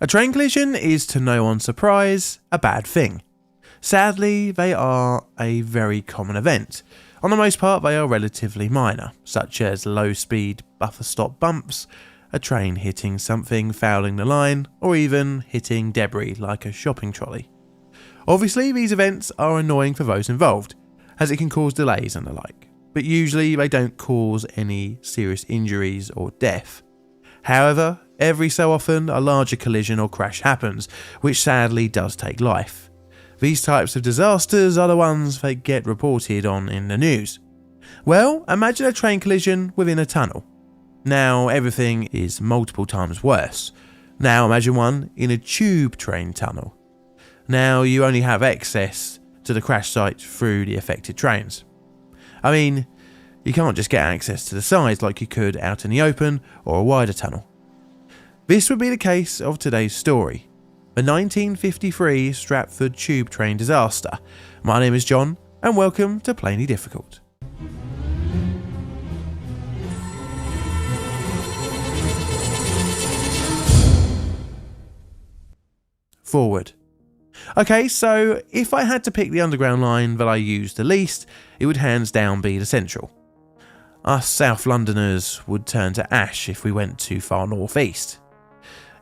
A train collision is, to no one's surprise, a bad thing. Sadly, they are a very common event. On the most part, they are relatively minor, such as low-speed buffer stop bumps, a train hitting something, fouling the line, or even hitting debris like a shopping trolley. Obviously, these events are annoying for those involved, as it can cause delays and the like, but usually they don't cause any serious injuries or death. However, every so often a larger collision or crash happens, which sadly does take life. These types of disasters are the ones that get reported on in the news. Well, imagine a train collision within a tunnel. Now everything is multiple times worse. Now imagine one in a tube train tunnel. Now you only have access to the crash site through the affected trains. I mean, you can't just get access to the sides like you could out in the open or a wider tunnel. This would be the case of today's story, the 1953 Stratford tube train disaster. My name is John and welcome to Plainly Difficult. Forward. Okay, so if I had to pick the underground line that I use the least, it would hands down be the Central. Us South Londoners would turn to ash if we went too far northeast.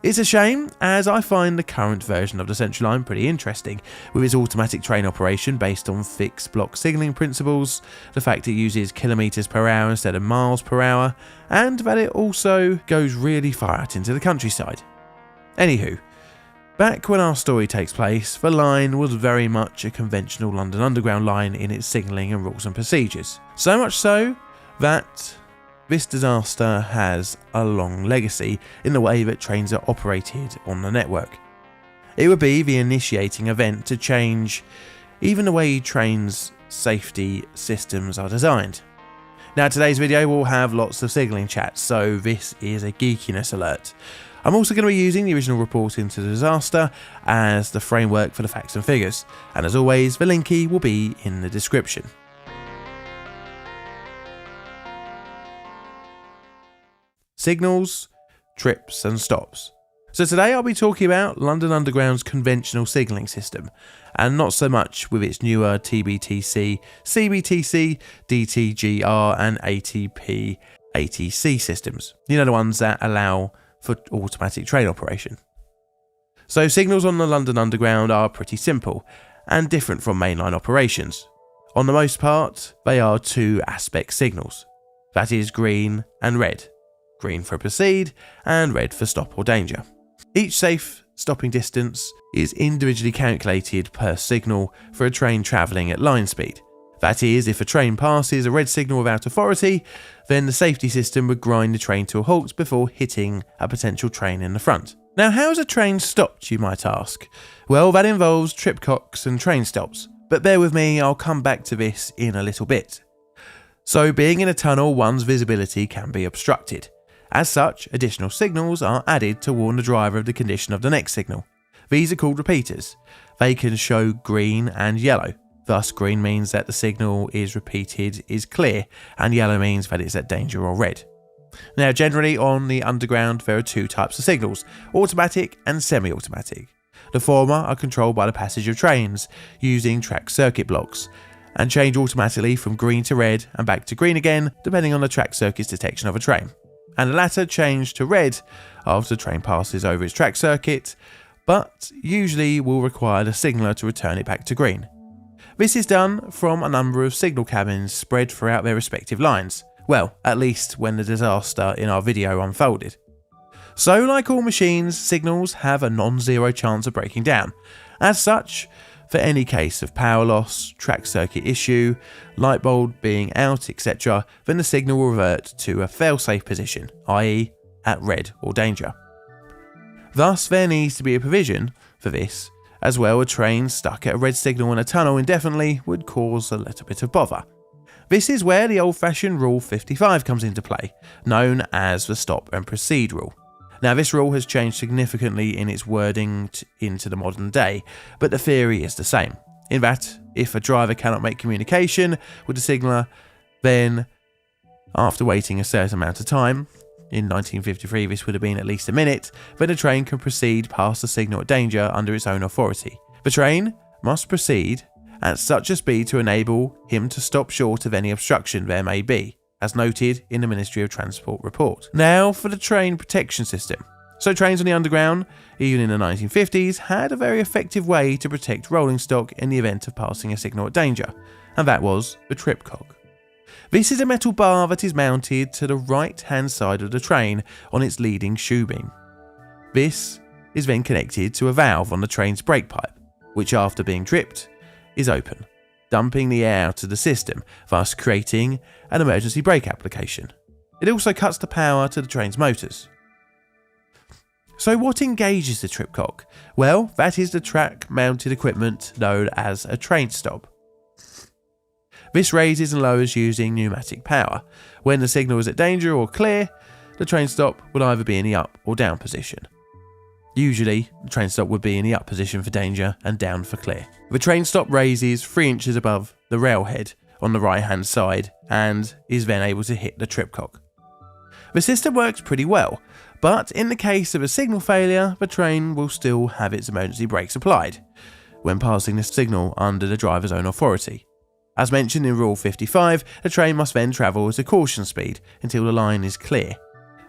It's a shame, as I find the current version of the Central Line pretty interesting, with its automatic train operation based on fixed block signalling principles, the fact it uses kilometres per hour instead of miles per hour, and that it also goes really far out into the countryside. Anywho, back when our story takes place, the line was very much a conventional London Underground line in its signalling and rules and procedures. So much so that this disaster has a long legacy in the way that trains are operated on the network. It would be the initiating event to change even the way trains' safety systems are designed. Now today's video will have lots of signalling chats, so this is a geekiness alert. I'm also going to be using the original report into the disaster as the framework for the facts and figures, and as always the linky will be in the description. Signals, trips and stops. So today I'll be talking about London Underground's conventional signalling system, and not so much with its newer TBTC, CBTC, DTGR and ATP, ATC systems. You know, the ones that allow for automatic train operation. So signals on the London Underground are pretty simple and different from mainline operations. On the most part, they are two aspect signals, that is green and red. Green for proceed and red for stop or danger. Each safe stopping distance is individually calculated per signal for a train travelling at line speed. That is, if a train passes a red signal without authority, then the safety system would grind the train to a halt before hitting a potential train in the front. Now, how is a train stopped, you might ask? Well, that involves tripcocks and train stops, but bear with me, I'll come back to this in a little bit. So, being in a tunnel, one's visibility can be obstructed. As such, additional signals are added to warn the driver of the condition of the next signal. These are called repeaters. They can show green and yellow. Thus, green means that the signal is repeated is clear, and yellow means that it's at danger or red. Now, generally on the Underground there are two types of signals, automatic and semi-automatic. The former are controlled by the passage of trains using track circuit blocks, and change automatically from green to red and back to green again depending on the track circuit's detection of a train. And the latter change to red after the train passes over its track circuit, but usually will require the signaller to return it back to green. This is done from a number of signal cabins spread throughout their respective lines. Well, at least when the disaster in our video unfolded. So like all machines, signals have a non-zero chance of breaking down. As such, for any case of power loss, track circuit issue, light bulb being out, etc., then the signal will revert to a fail-safe position, i.e. at red or danger. Thus, there needs to be a provision for this. As well, a train stuck at a red signal in a tunnel indefinitely would cause a little bit of bother. This is where the old-fashioned Rule 55 comes into play, known as the stop and proceed rule. Now, this rule has changed significantly in its wording into the modern day, but the theory is the same, in that if a driver cannot make communication with the signaller, then after waiting a certain amount of time, in 1953 this would have been at least a minute, then a train can proceed past the signal at danger under its own authority. The train must proceed at such a speed to enable him to stop short of any obstruction there may be, as noted in the Ministry of Transport report. Now for the train protection system. So trains on the Underground, even in the 1950s, had a very effective way to protect rolling stock in the event of passing a signal at danger, and that was the tripcock. This is a metal bar that is mounted to the right-hand side of the train on its leading shoe beam. This is then connected to a valve on the train's brake pipe, which after being tripped, is open, dumping the air out of the system, thus creating an emergency brake application. It also cuts the power to the train's motors. So what engages the tripcock? Well, that is the track-mounted equipment known as a train stop. This raises and lowers using pneumatic power. When the signal is at danger or clear, the train stop will either be in the up or down position. Usually, the train stop would be in the up position for danger and down for clear. The train stop raises 3 inches above the railhead on the right hand side and is then able to hit the tripcock. The system works pretty well, but in the case of a signal failure, the train will still have its emergency brakes applied when passing the signal under the driver's own authority. As mentioned in Rule 55, the train must then travel at a caution speed until the line is clear.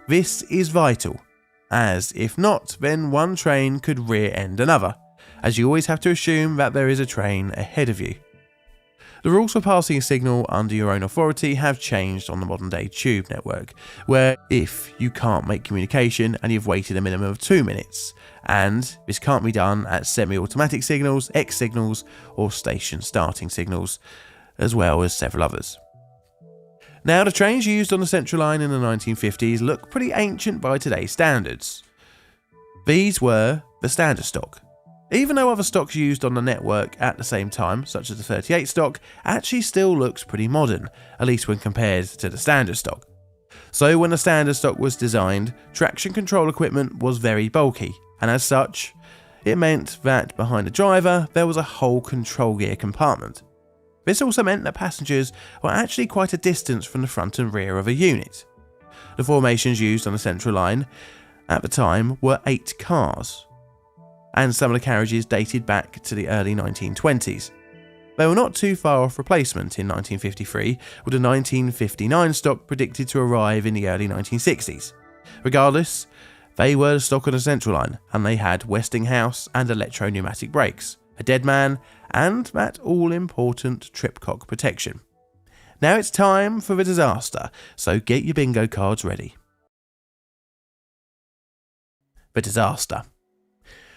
This is vital, as if not, then one train could rear-end another, as you always have to assume that there is a train ahead of you. The rules for passing a signal under your own authority have changed on the modern day tube network, where if you can't make communication and you've waited a minimum of 2 minutes, and this can't be done at semi-automatic signals, X signals, or station starting signals, as well as several others. Now, the trains used on the Central Line in the 1950s look pretty ancient by today's standards. These were the standard stock. Even though other stocks used on the network at the same time, such as the 38 stock, actually still looks pretty modern, at least when compared to the standard stock. So when the standard stock was designed, traction control equipment was very bulky, and as such, it meant that behind the driver there was a whole control gear compartment. This also meant that passengers were actually quite a distance from the front and rear of a unit. The formations used on the Central Line at the time were 8 cars, and some of the carriages dated back to the early 1920s. They were not too far off replacement in 1953, with the 1959 stock predicted to arrive in the early 1960s. Regardless, they were the stock on the Central Line, and they had Westinghouse and electro-pneumatic brakes, a dead man, and that all-important tripcock protection. Now it's time for the disaster, so get your bingo cards ready. The disaster.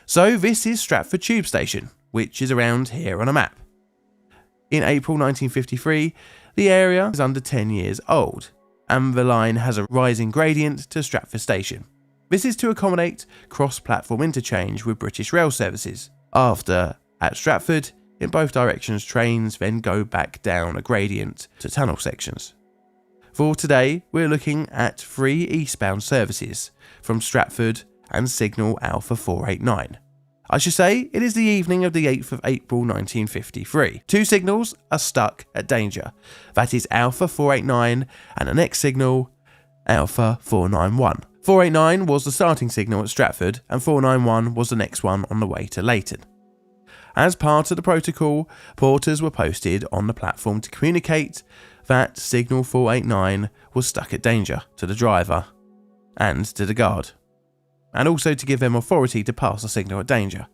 So this is Stratford Tube Station, which is around here on a map. In April 1953, the area is under 10 years old, and the line has a rising gradient to Stratford Station. This is to accommodate cross-platform interchange with British rail services. After, at Stratford, in both directions trains then go back down a gradient to tunnel sections. For today, we're looking at 3 eastbound services from Stratford and signal Alpha 489. I should say it is the evening of the 8th of April 1953. 2 signals are stuck at danger. That is Alpha 489 and the next signal, Alpha 491. 489 was the starting signal at Stratford and 491 was the next one on the way to Leighton. As part of the protocol, porters were posted on the platform to communicate that signal 489 was stuck at danger to the driver and to the guard, and also to give them authority to pass the signal at danger.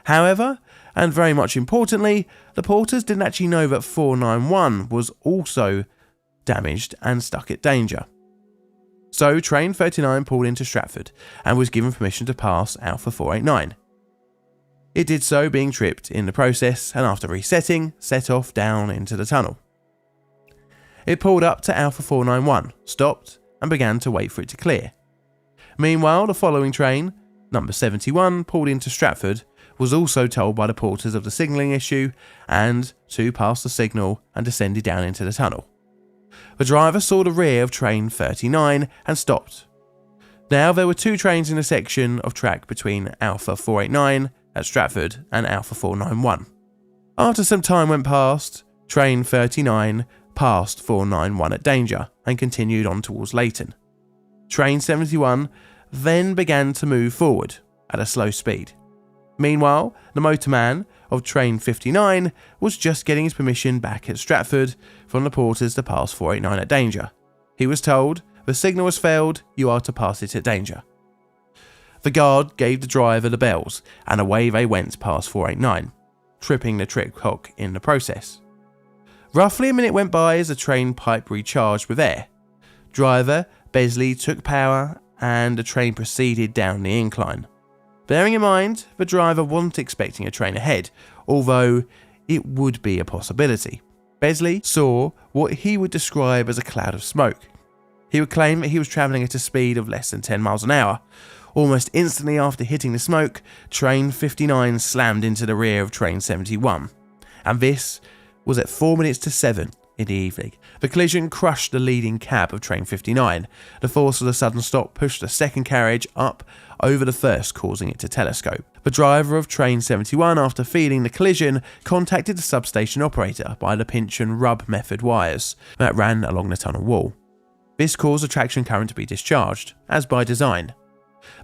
However, and very much importantly, the porters didn't actually know that 491 was also damaged and stuck at danger. So train 39 pulled into Stratford and was given permission to pass Alpha 489. It did so, being tripped in the process, and after resetting, set off down into the tunnel. It pulled up to Alpha 491, stopped, and began to wait for it to clear. Meanwhile, the following train, number 71, pulled into Stratford, was also told by the porters of the signalling issue and to pass the signal and descended down into the tunnel. The driver saw the rear of train 39 and stopped. Now there were 2 trains in a section of track between Alpha 489 at Stratford and Alpha 491. After some time went past, train 39 passed 491 at danger and continued on towards Leighton. Train 71 then began to move forward at a slow speed. Meanwhile, the motorman of train 59 was just getting his permission back at Stratford from the porters to pass 489 at danger. He was told, "The signal has failed, you are to pass it at danger." The guard gave the driver the bells, and away they went past 489, tripping the trip clock in the process. Roughly a minute went by as the train pipe recharged with air. Driver Besley took power and the train proceeded down the incline. Bearing in mind, the driver wasn't expecting a train ahead, although it would be a possibility. Besley saw what he would describe as a cloud of smoke. He would claim that he was travelling at a speed of less than 10 miles an hour. Almost instantly after hitting the smoke, train 59 slammed into the rear of train 71. And this was at 4 minutes to 7 in the evening. The collision crushed the leading cab of train 59. The force of the sudden stop pushed the second carriage up over the first, causing it to telescope. The driver of train 71, after feeling the collision, contacted the substation operator by the pinch and rub method wires that ran along the tunnel wall. This caused the traction current to be discharged, as by design.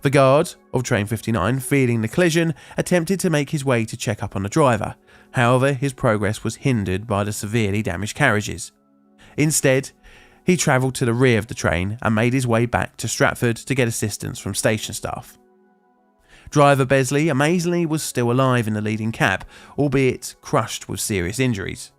The guard of train 59, feeling the collision, attempted to make his way to check up on the driver. However, his progress was hindered by the severely damaged carriages. Instead, he travelled to the rear of the train and made his way back to Stratford to get assistance from station staff. Driver Besley amazingly was still alive in the leading cab, albeit crushed with serious injuries.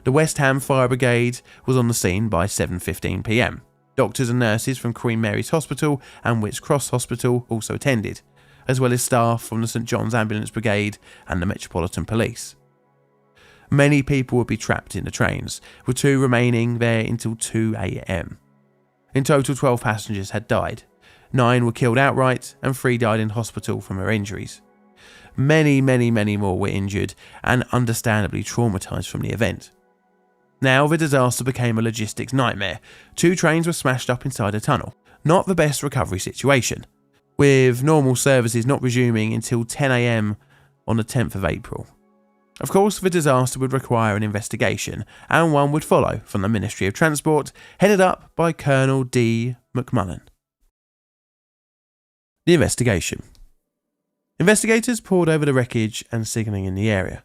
The West Ham Fire Brigade was on the scene by 7:15 p.m. Doctors and nurses from Queen Mary's Hospital and Whit's Cross Hospital also attended, as well as staff from the St John's Ambulance Brigade and the Metropolitan Police. Many people would be trapped in the trains, with 2 remaining there until 2 a.m. In total, 12 passengers had died. 9 were killed outright and 3 died in hospital from their injuries. Many more were injured and understandably traumatised from the event. Now the disaster became a logistics nightmare. 2 trains were smashed up inside a tunnel. Not the best recovery situation, with normal services not resuming until 10 a.m. on the 10th of April. Of course, the disaster would require an investigation, and one would follow from the Ministry of Transport, headed up by Colonel D. McMullen. The investigation. Investigators pored over the wreckage and signalling in the area.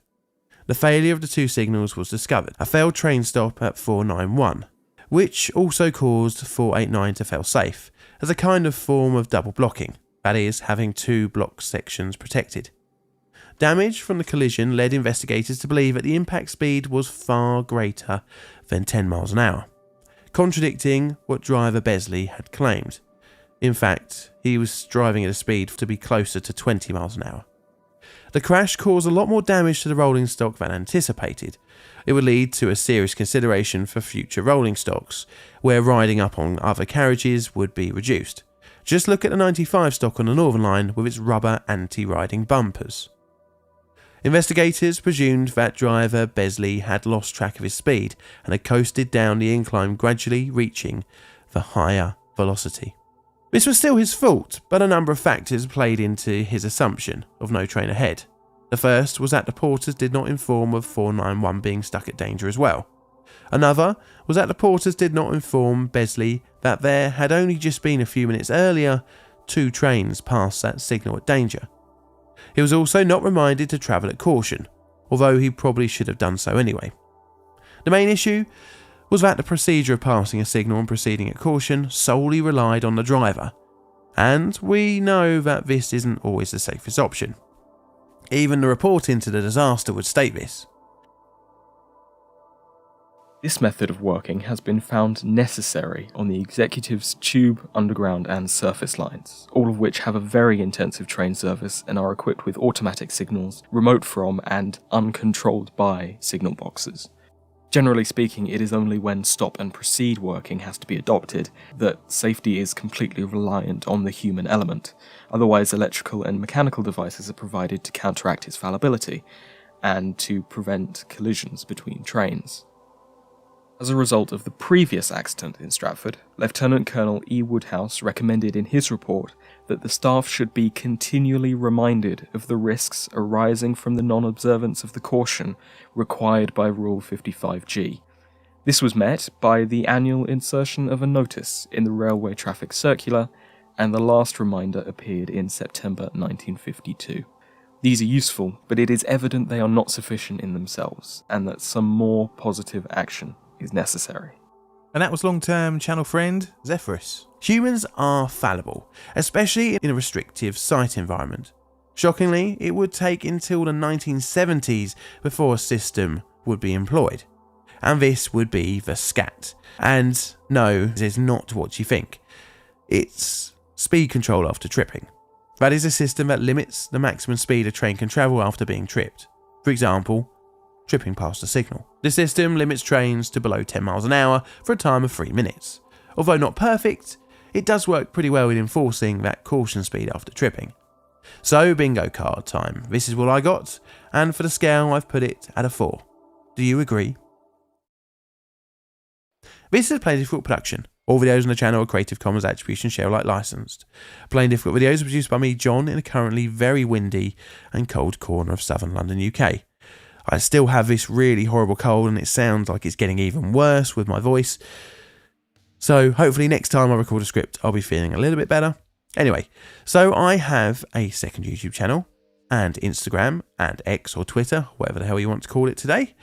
The failure of the 2 signals was discovered. A failed train stop at 491, which also caused 489 to fail safe, as a kind of form of double blocking, that is, having 2 block sections protected. Damage from the collision led investigators to believe that the impact speed was far greater than 10 miles an hour, contradicting what driver Besley had claimed. In fact, he was driving at a speed to be closer to 20 miles an hour. The crash caused a lot more damage to the rolling stock than anticipated. It would lead to a serious consideration for future rolling stocks, where riding up on other carriages would be reduced. Just look at the 95 stock on the Northern Line with its rubber anti-riding bumpers. Investigators presumed that driver Besley had lost track of his speed and had coasted down the incline, gradually reaching the higher velocity. This was still his fault, but a number of factors played into his assumption of no train ahead. The first was that the porters did not inform of 491 being stuck at danger as well. Another was that the porters did not inform Besley that there had only just been a few minutes earlier 2 trains past that signal at danger. He was also not reminded to travel at caution, although he probably should have done so anyway. The main issue was that the procedure of passing a signal and proceeding at caution solely relied on the driver, and we know that this isn't always the safest option. Even the report into the disaster would state this. This method of working has been found necessary on the executive's tube, underground and surface lines, all of which have a very intensive train service and are equipped with automatic signals, remote from and uncontrolled by signal boxes. Generally speaking, it is only when stop and proceed working has to be adopted that safety is completely reliant on the human element. Otherwise, electrical and mechanical devices are provided to counteract its fallibility and to prevent collisions between trains. As a result of the previous accident in Stratford, Lieutenant Colonel E. Woodhouse recommended in his report that the staff should be continually reminded of the risks arising from the non-observance of the caution required by Rule 55G, This was met by the annual insertion of a notice in the Railway Traffic Circular, and the last reminder appeared in September 1952. These are useful, but it is evident they are not sufficient in themselves, and that some more positive action is necessary. And that was long-term channel friend Zephyrus. Humans are fallible, especially in a restrictive site environment. Shockingly, it would take until the 1970s before a system would be employed. And this would be the SCAT. And no, it is not what you think. It's speed control after tripping. That is a system that limits the maximum speed a train can travel after being tripped. For example, tripping past a signal. The system limits trains to below 10 miles an hour for a time of 3 minutes. Although not perfect, it does work pretty well in enforcing that caution speed after tripping. So bingo card time. This is what I got, and for the scale I've put it at a 4. Do you agree? This is a Plain Difficult production. All videos on the channel are Creative Commons Attribution Share Alike licensed. Plain Difficult videos are produced by me, John, in a currently very windy and cold corner of southern London, UK. I still have this really horrible cold and it sounds like it's getting even worse with my voice. So hopefully next time I record a script I'll be feeling a little bit better. Anyway, so I have a second YouTube channel and Instagram and X or Twitter, whatever the hell you want to call it today.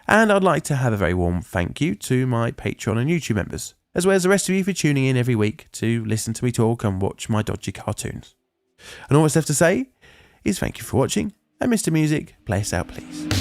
And I'd like to have a very warm thank you to my Patreon and YouTube members, as well as the rest of you for tuning in every week to listen to me talk and watch my dodgy cartoons. And all that's left to say is thank you for watching, and Mr. Music, play us out please.